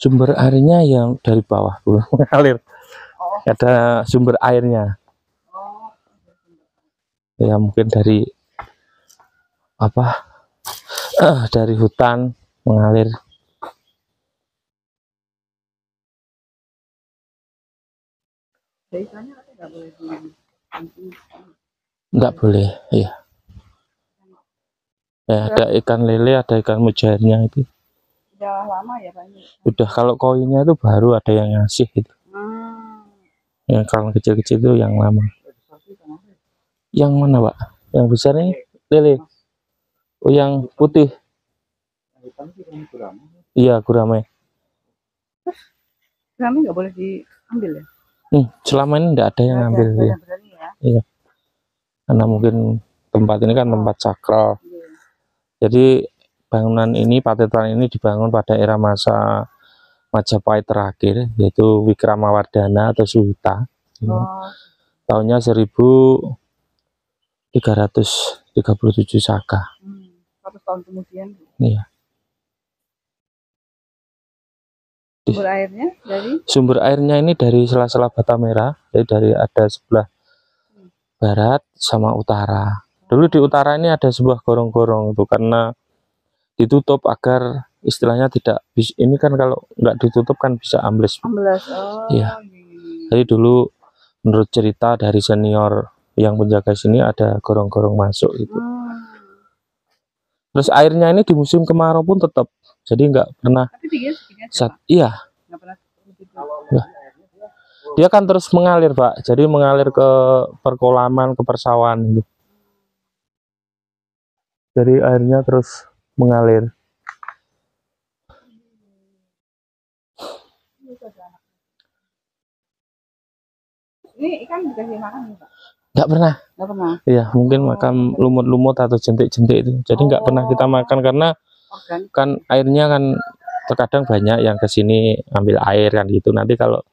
Sumber airnya yang dari bawah, Bu, mengalir. Oh. Ada sumber airnya. Oh. Ya mungkin dari dari hutan mengalir. Dari sana nggak boleh di Nggak boleh, iya. Ya, ada ikan lele, ada ikan mujairnya itu. Udah lama ya Pak ini? Udah, kalau koinnya itu baru ada yang ngasih itu. Yang kalau kecil-kecil itu yang lama. Yang mana Pak? Yang besar ini lele. Oh, yang putih. Iya, gurame. Kami nggak boleh diambil ya? Selama ini enggak ada yang ngambil ya. Iya. Karena mungkin tempat ini kan tempat sakral. Jadi bangunan ini, patetan ini dibangun pada era masa Majapahit terakhir, yaitu Wikramawardhana atau Suhita. Tahunnya 1337 Saka. 100 tahun kemudian. Iya. Sumber airnya dari? Sumber airnya ini dari sela-sela bata merah, jadi dari ada sebelah barat sama utara. Dulu di utara ini ada sebuah gorong-gorong itu karena ditutup agar istilahnya tidak ini kan kalau nggak ditutup kan bisa ambles. Iya. Jadi dulu menurut cerita dari senior yang penjaga sini ada gorong-gorong masuk itu. Terus airnya ini di musim kemarau pun tetap, jadi nggak pernah. Iya. Dia kan terus mengalir Pak, jadi mengalir ke perkolaman, ke persawahan itu. Jadi airnya terus mengalir. Ini ikan dikasih makan nih Pak? Nggak pernah. Nggak pernah? Iya, mungkin makan lumut-lumut atau jentik-jentik itu. Jadi nggak pernah kita makan karena kan airnya kan terkadang banyak yang ke sini ambil air kan gitu. Nanti kalau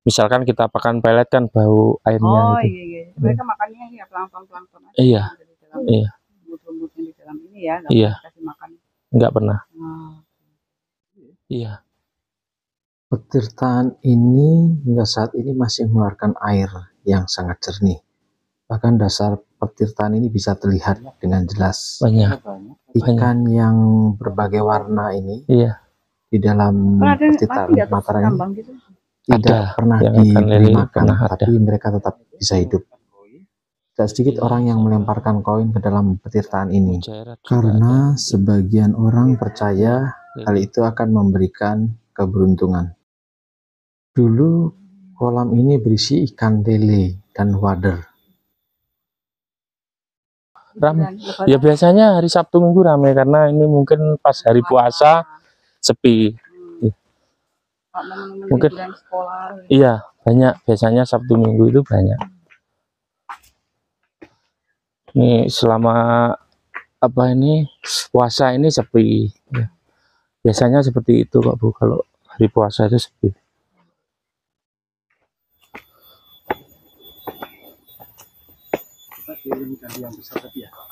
misalkan kita pakan pelet kan bau airnya itu. Iya. Mereka makannya ya plankton-plankton aja. Iya. Iya. Lumut-lumutnya di dalam ini ya, nggak iya. kasih makan. Nggak pernah. Iya. Petirtaan ini hingga saat ini masih mengeluarkan air yang sangat jernih. Bahkan dasar petirtaan ini bisa terlihat dengan jelas. Banyak. Ikan yang berbagai warna ini Iya. di dalam petirtaan Mataram ini tidak pernah diberi makan, tapi mereka tetap bisa hidup. Tidak sedikit orang yang melemparkan koin ke dalam petirtaan ini, karena sebagian orang percaya hal itu akan memberikan keberuntungan. Dulu kolam ini berisi ikan lele dan wader. Ramai. Ya biasanya hari Sabtu Minggu ramai karena ini mungkin pas hari puasa sepi. Mungkin iya banyak, biasanya Sabtu Minggu itu banyak. Ini selama apa ini puasa ini sepi. Biasanya seperti itu Pak Bu, kalau hari puasa itu sepi.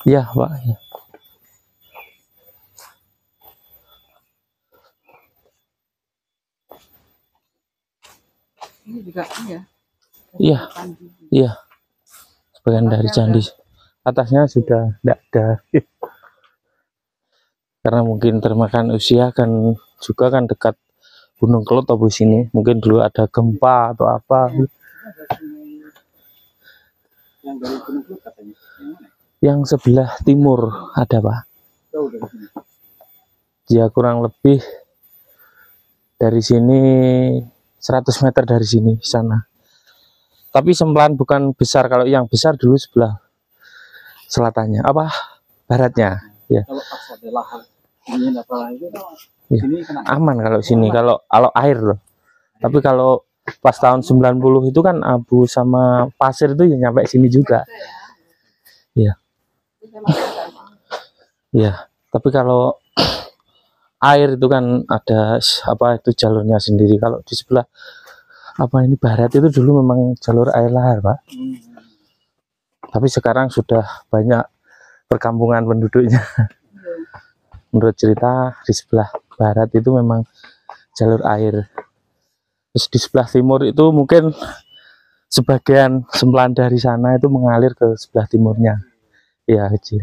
Iya Pak. Ya. Ini juga iya. Iya. Sebagian dari candi. Atasnya sudah tidak ada. Karena mungkin termakan usia kan juga kan dekat Gunung Kelut atau sini. Mungkin dulu ada gempa atau apa. Yang sebelah timur ada Pak. Ya kurang lebih dari sini 100 meter dari sini sana. Tapi sempelan bukan besar, kalau yang besar dulu sebelah selatannya apa baratnya ya. Ya. Aman kalau sini kalau air loh. Tapi kalau pas tahun 90 itu kan abu sama pasir itu ya nyampe sini juga. Ya. Ya, tapi kalau air itu kan ada apa itu jalurnya sendiri. Kalau di sebelah apa ini barat itu dulu memang jalur air lahar Pak. Tapi sekarang sudah banyak perkampungan penduduknya. Menurut cerita di sebelah barat itu memang jalur air. Terus di sebelah timur itu mungkin sebagian sempelan dari sana itu mengalir ke sebelah timurnya. Ya kecil.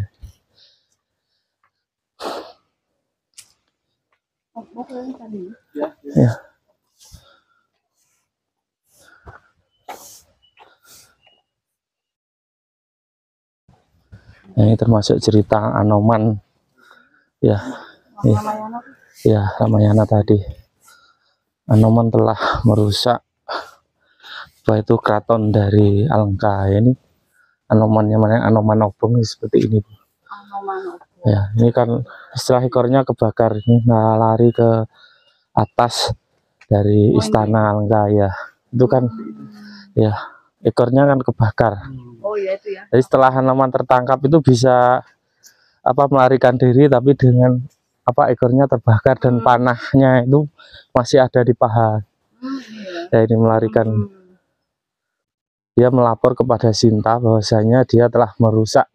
Ya. Ini termasuk cerita Anoman ya. Ya, Ramayana. ya Ramayana tadi. Anoman telah merusak apa itu keraton dari Alengka. Ini Anomannya mana? Anoman obong seperti ini. Anoman. Ya, ini kan setelah ekornya kebakar, ini lari ke atas dari istana Alengka ya. Itu kan ya ekornya kan kebakar. Oh iya itu ya. Jadi setelah Anoman tertangkap itu bisa apa melarikan diri, tapi dengan apa ekornya terbakar dan panahnya itu masih ada di paha. Iya. Ya ini melarikan. Dia melapor kepada Sinta bahwasanya dia telah merusak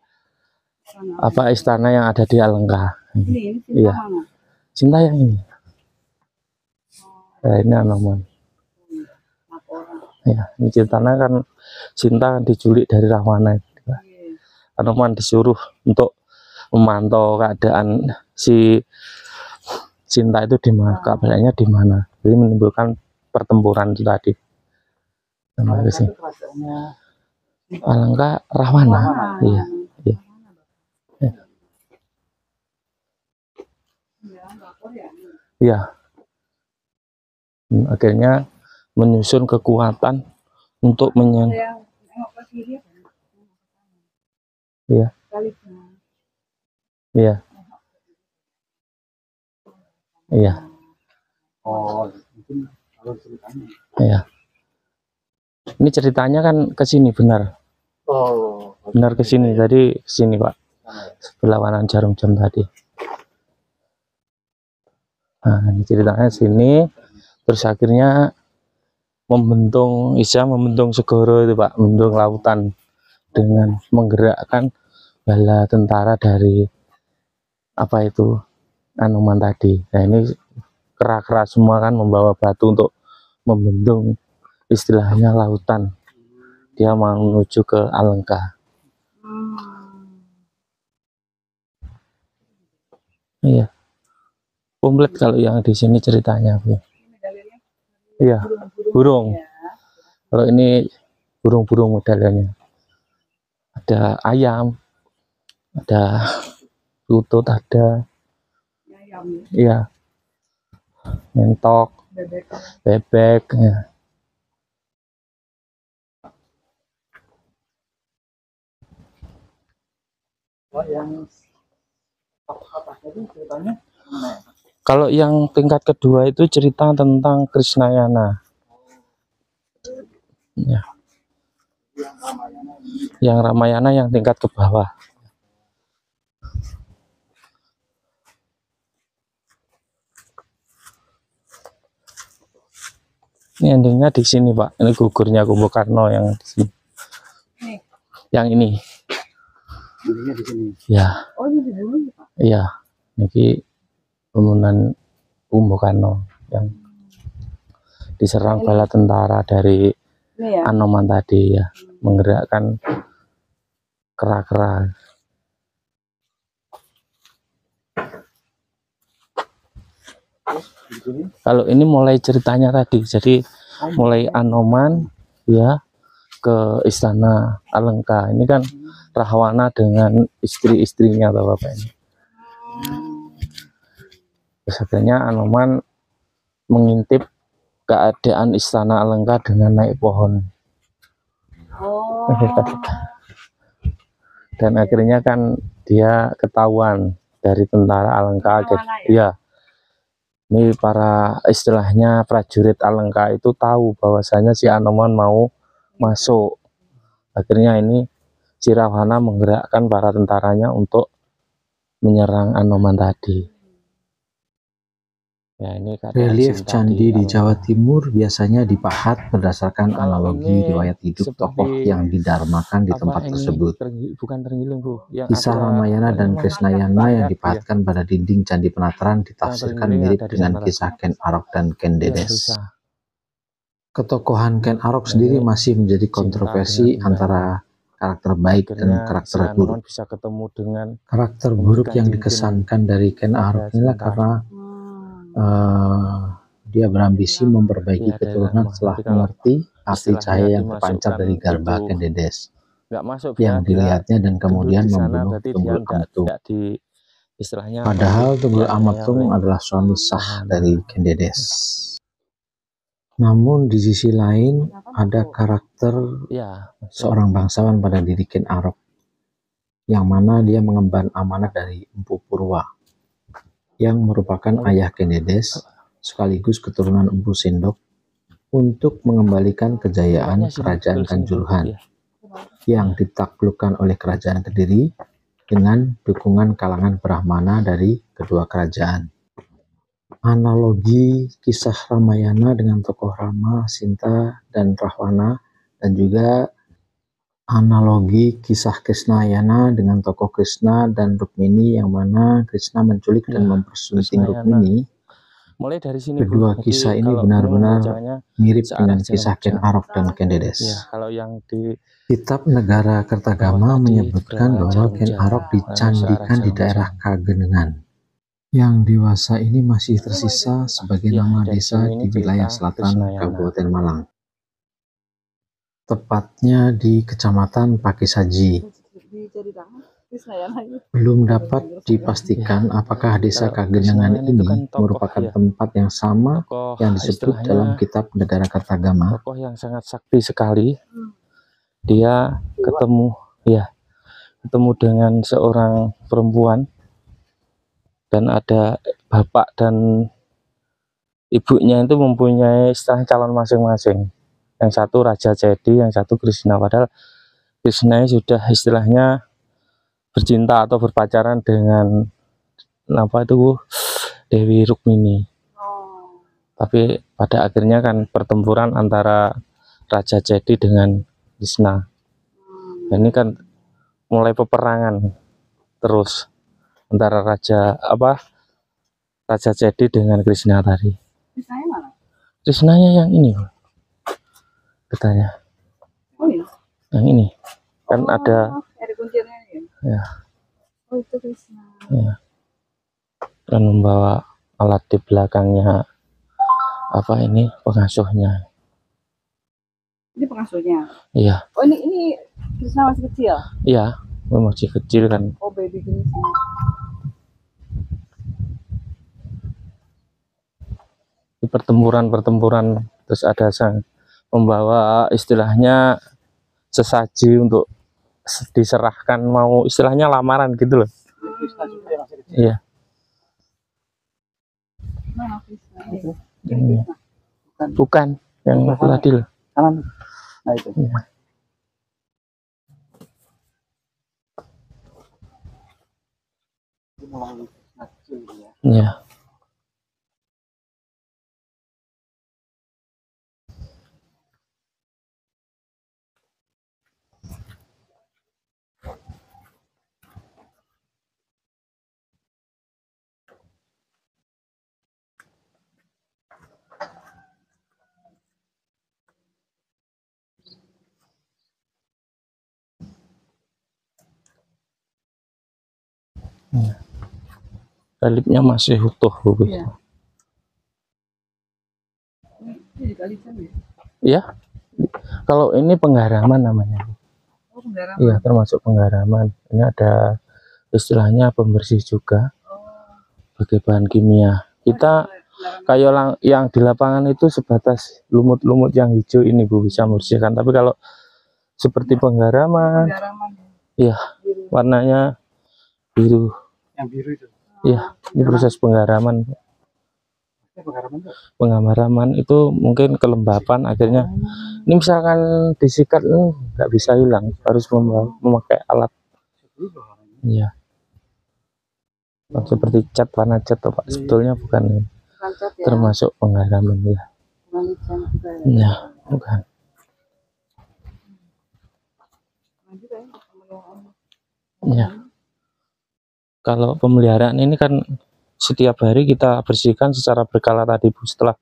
apa istana yang ada di Alengka. Ini Iya. mana? Sinta yang ini. Ya, ini Anoman. Laporan. Ya, ini ceritanya kan Sinta kan diculik dari Rahwana. Anoman disuruh untuk memantau keadaan si Sinta itu di mana, kabarnya di mana. Jadi menimbulkan pertempuran itu tadi. Sampai ke sini. Alengka Rahwana. Iya. Iya. Ya. Iya. Akhirnya menyusun kekuatan untuk Iya. Iya. Iya. Oh, mungkin alur ceritanya. Iya. Ini ceritanya kan ke sini benar. Oh, Benar ke sini. Tadi ke sini, Pak. Berlawanan jarum jam tadi. Nah, ini ceritanya sini. Terus akhirnya membentung segoro itu, Pak, membentung lautan dengan menggerakkan bala tentara dari apa itu Anoman tadi. Nah, ini kera-kera semua kan membawa batu untuk membendung istilahnya lautan. Dia mau menuju ke Alengka. Iya. Komplit kalau yang di sini ceritanya, Bu. Iya, burung. Kalau ini burung-burung modelnya. Ada ayam, ada lutut, ada iya, mentok, bebek, ya. Oh, yang apa tadi ceritanya? Kalau yang tingkat kedua itu cerita tentang Krishnayana. Ya. Yang Ramayana yang tingkat ke bawah. Ini endingnya di sini, Pak. Ini gugurnya Kumbakarna yang di sini. Yang ini. Endingnya di sini. Ya. Oh ini dulu, Pak. Iya. Ini bangunan Kumbakarna yang diserang bala tentara dari Anoman tadi ya, menggerakkan kera-kera. Kalau ini mulai ceritanya tadi, jadi mulai Anoman ya ke istana Alengka. Ini kan Rahwana dengan istri-istrinya Bapak ini. Terus akhirnya Anoman mengintip keadaan istana Alengka dengan naik pohon. Oh. Dan akhirnya kan dia ketahuan dari tentara Alengka. Ya, ini para istilahnya prajurit Alengka itu tahu bahwasanya si Anoman mau masuk. Akhirnya ini si Rahwana menggerakkan para tentaranya untuk menyerang Anoman tadi. Ya, ini Relief candi di Jawa Timur biasanya dipahat berdasarkan analogi riwayat hidup tokoh yang didarmakan di tempat tersebut. Kisah Ramayana dan Krishnayana yang dipahatkan pada dinding Candi Penataran ditafsirkan mirip dengan kisah Ken Arok dan Ken Dedes. Ketokohan Ken Arok sendiri masih menjadi kontroversi antara karakter baik dan karakter buruk. Karakter buruk yang dikesankan dari Ken Arok inilah karena dia berambisi memperbaiki keturunan setelah mengerti arti cahaya yang terpancar dari garba Ken Dedes. nggak masuk yang dilihatnya dan kemudian di sana, membunuh berarti dia Tunggul Ametung. tidak di istilahnya Padahal Tunggul dianiaya Ametung oleh adalah suami sah pahlawan. dari Kendedes. Namun di sisi lain ada karakter Ya, seorang bangsawan pada diri Ken Arok, yang mana dia mengemban amanat dari Empu Purwa, yang merupakan ayah Kendedes sekaligus keturunan Empu Sendok, untuk mengembalikan kejayaan kerajaan Kanjuruhan yang ditaklukkan oleh kerajaan Kediri dengan dukungan kalangan Brahmana dari kedua kerajaan. Analogi kisah Ramayana dengan tokoh Rama, Sinta, dan Rahwana, dan juga analogi kisah Krishnayana dengan tokoh Krishna dan Rukmini, yang mana Krishna menculik dan mempersunting Rukmini. Mulai dari sini, kedua kisah ini benar-benar mirip dengan kisah Ken Arok dan Kendedes. Ya, kalau yang di Kitab Negara Kertagama menyebutkan bahwa Ken Arok dicandikan di daerah Kagenengan. Yang dewasa ini masih tersisa sebagai nama desa di wilayah selatan Kabupaten Malang, tepatnya di Kecamatan Pakisaji. Belum dapat dipastikan apakah desa Kagenengan ini merupakan tempat yang sama yang disebut dalam Kitab Negara Kertagama. Tokoh yang sangat sakti sekali. Dia ketemu dengan seorang perempuan, dan ada bapak dan ibunya itu mempunyai istilah calon masing-masing. Yang satu Raja Cedi, yang satu Krishna. Padahal Krishna sudah istilahnya bercinta atau berpacaran dengan Dewi Rukmini. Tapi pada akhirnya kan pertempuran antara Raja Cedi dengan Krishna. Dan ini kan mulai peperangan terus antara Raja Cedi dengan Krishna tadi. Krisnanya mana? Krishnanya yang ini, katanya. Oh iya. Yang ini kan ada kuncinya ya. Ya. Oh itu Krishna. Ya. Dan membawa alat di belakangnya pengasuhnya. Ini pengasuhnya. Iya. Oh ini Krishna masih kecil. Iya, masih kecil kan. Oh baby Krishna. Di pertempuran terus ada sang membawa istilahnya sesaji untuk diserahkan, mau istilahnya lamaran gitu loh. Iya. Mana Krishna? Ini. Bukan yang tadi loh. Kanan. Nah itu. Iya. Relipnya masih utuh, Bu. Iya. Ini dikalikan ya? Iya. Kalau ini penggaraman namanya. Oh, penggaraman. Iya, termasuk penggaraman. Ini ada istilahnya pembersih juga. Sebagai bahan kimia. Kita kayak yang di lapangan itu sebatas lumut-lumut yang hijau ini, Bu, bisa membersihkan. Tapi kalau seperti penggaraman, iya, warnanya biru. Yang biru itu. Iya, ini proses penggaraman. Penggaraman itu mungkin kelembapan, akhirnya ini misalkan disikat nggak bisa hilang, harus memakai alat. Iya. Seperti cat, warna cat, Pak. Sebetulnya bukan, termasuk penggaraman ya. Iya, bukan. Iya. Kalau pemeliharaan ini kan setiap hari kita bersihkan secara berkala tadi, Bu. Setelah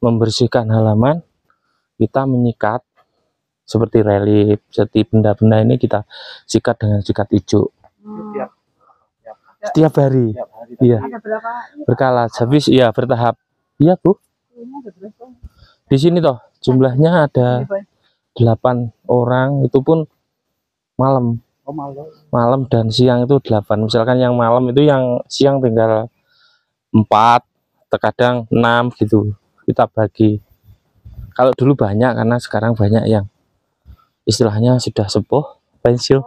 membersihkan halaman, kita menyikat seperti relief, seperti benda-benda ini kita sikat dengan sikat hijau. Setiap hari. Iya. Berkala, habis iya bertahap. Iya, Bu. Di sini toh jumlahnya ada 8 orang, itu pun malam. Oh, malam. Malam dan siang itu 8. Misalkan yang malam itu, yang siang tinggal 4, terkadang 6 gitu. Kita bagi. Kalau dulu banyak, karena sekarang banyak yang istilahnya sudah sepuh, pensiun.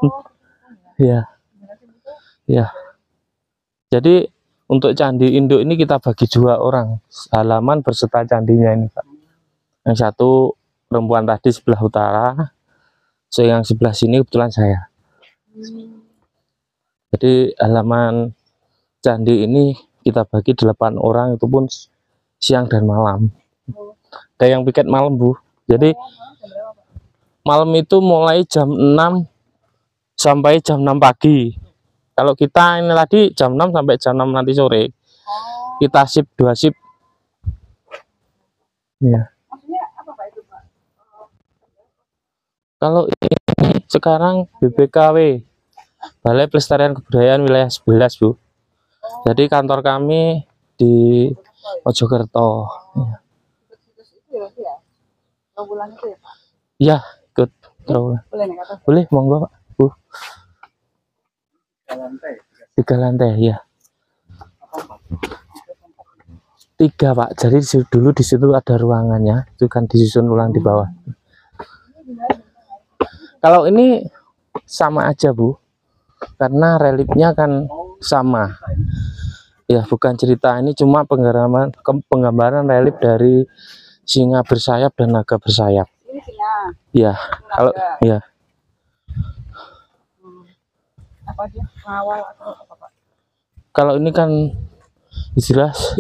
Ya. Ya. Jadi untuk candi induk ini kita bagi 2 orang. Halaman berserta candinya ini, Pak. Yang satu perempuan tadi sebelah utara, yang sebelah sini kebetulan saya. Jadi halaman candi ini kita bagi 8 orang, itu pun siang dan malam. Ada yang piket malam, Bu. Jadi malam itu mulai jam 6 sampai jam 6 pagi. Kalau kita ini tadi jam 6 sampai jam 6 nanti sore. Kita sip 2 sip. Ya. Maksudnya apa Pak itu Pak? Kalau ini sekarang BPKW, Balai Pelestarian Kebudayaan Wilayah 11, Bu. Jadi kantor kami di Mojokerto. Ya. Situs itu ya? Bulan itu ya Pak? Ya, ikut terus. Boleh nih kata. Boleh, monggo Pak, Bu. 3 lantai. 3 lantai, ya. 3 Pak. Jadi dulu di situ ada ruangannya, itu kan disusun ulang di bawah. Kalau ini sama aja, Bu, karena reliefnya kan sama. Ya, bukan cerita, ini cuma penggambaran relief dari singa bersayap dan naga bersayap. Ini singa. Ya, kalau ya. Apa sih? Pengawal atau apa Pak? Kalau ini kan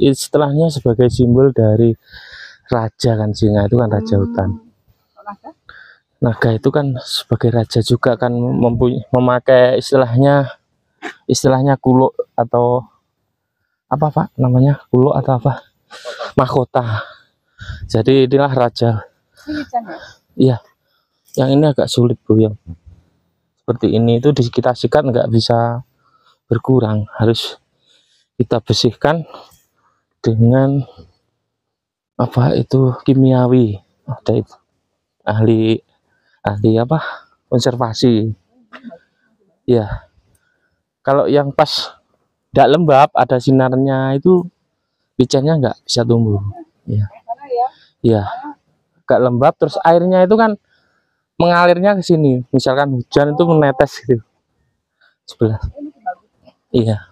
istilahnya sebagai simbol dari raja kan, singa itu kan raja hutan. Naga? Naga itu kan sebagai raja juga kan, memakai istilahnya kuluk atau apa Pak namanya, kuluk atau apa, mahkota. Jadi inilah raja. Ini Chan ya? Iya, yang ini agak sulit, Bu, yang seperti ini itu kita sikat nggak bisa berkurang, harus kita bersihkan dengan apa itu, kimiawi. Ada itu ahli apa, konservasi. Ya, kalau yang pas tidak lembab ada sinarnya itu licennya nggak bisa tumbuh. Ya, Karena ya. ya, agak lembab terus airnya itu kan mengalirnya ke sini. Misalkan hujan itu menetes gitu sebelah. Iya.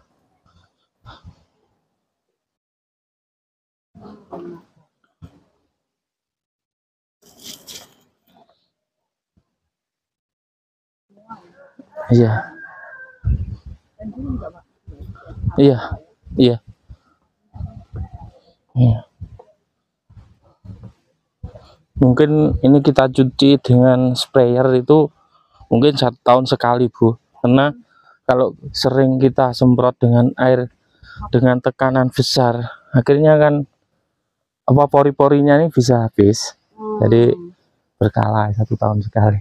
Iya. Iya. Iya. Iya. Mungkin ini kita cuci dengan sprayer itu mungkin 1 tahun sekali, Bu. Karena kalau sering kita semprot dengan air dengan tekanan besar, akhirnya kan apa, pori-porinya ini bisa habis. Jadi berkala 1 tahun sekali.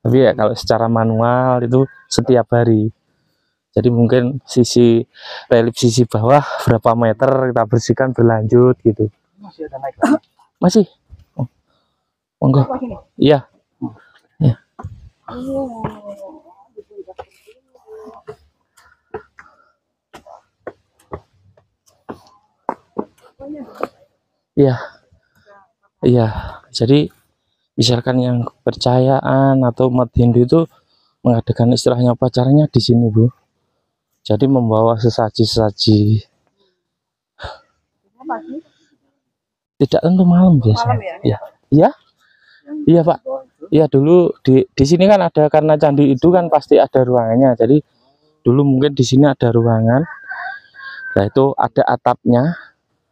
Tapi ya kalau secara manual itu setiap hari. Jadi mungkin sisi relief sisi bawah berapa meter kita bersihkan berlanjut gitu. Masih ada naik lagi. Masih. Oh. Monggo. Iya. Ya. Iya. Iya. Jadi misalkan yang kepercayaan atau umat Hindu itu mengadakan istilahnya upacaranya di sini, Bu. Jadi membawa sesaji-sesaji. Tidak tentu malam biasanya. Malam ya? Iya. Iya, Pak. Iya, dulu di sini kan ada, karena candi itu kan pasti ada ruangannya. Jadi dulu mungkin di sini ada ruangan. Nah, itu ada atapnya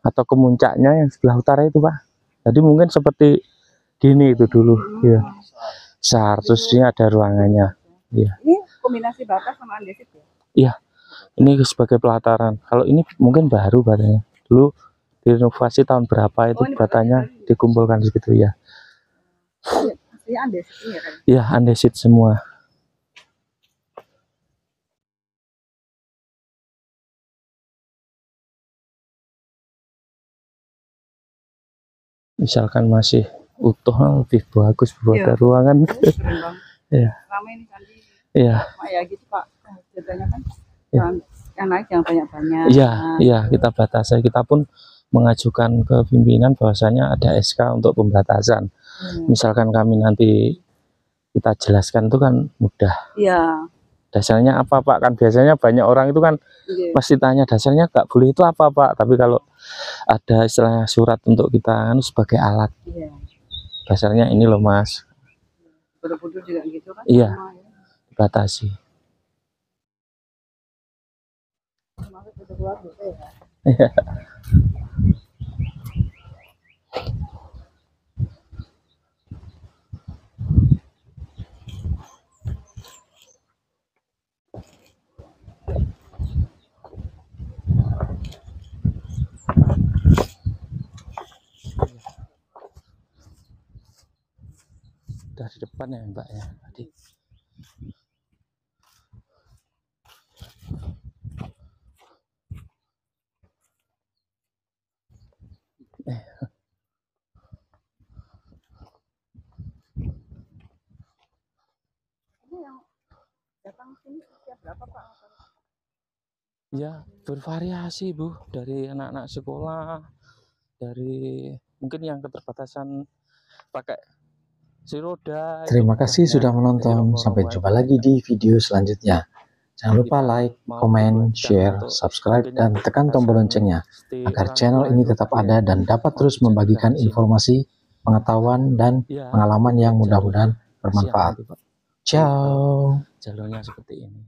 atau kemuncaknya yang sebelah utara itu, Pak. Jadi mungkin seperti gini itu dulu. Iya. Terus ini ada ruangannya. Iya. Ini kombinasi bata sama andesit ya? Iya. Ini sebagai pelataran. Kalau ini mungkin baru batanya. Dulu direnovasi tahun berapa itu batanya dikumpulkan segitu ya. Iya, andesit ini ya kan? Iya, andesit semua. Misalkan masih utuh lebih bagus buat ruangan. Keren banget. Ya. Ramai nih candi. Iya, Cuma ya gitu Pak, jaganya kan Iya. yang naik jangan banyak-banyak. iya, iya, kita batasi. Kita pun mengajukan ke pimpinan bahwasanya ada SK untuk pembatasan. Misalkan kami nanti kita jelaskan itu kan mudah. Iya. Dasarnya apa Pak? Kan biasanya banyak orang itu kan Iya. pasti tanya dasarnya nggak boleh itu apa Pak? Tapi kalau ada istilahnya surat untuk kita anu sebagai alat, Iya. dasarnya ini loh Mas, Borobudur juga gitu kan? Iya. Sama ya. dibatasi. Masuk ke keluar gitu ya. Iya. Dari depan ya Mbak ya tadi. Ini yang datang sini usia berapa Pak? Ya bervariasi Bu, dari anak-anak sekolah, dari mungkin yang keterbatasan pakai si roda. Terima itu kasih banyak. sudah Jadi menonton. rombongan Sampai itu jumpa lagi banyak. di video selanjutnya. Jangan lupa Kita like, mau komen, buatkan share, untuk subscribe, mungkin dan yang tekan tombol keterbatasan loncengnya seperti agar orang channel tua ini itu tetap tadi ada ya, dan dapat mau terus membagikan dijaga informasi, pengetahuan, dan ya, pengalaman yang jalur mudah-mudahan kasihan bermanfaat. nanti Pak. Kalau Ciao. jalurnya seperti ini.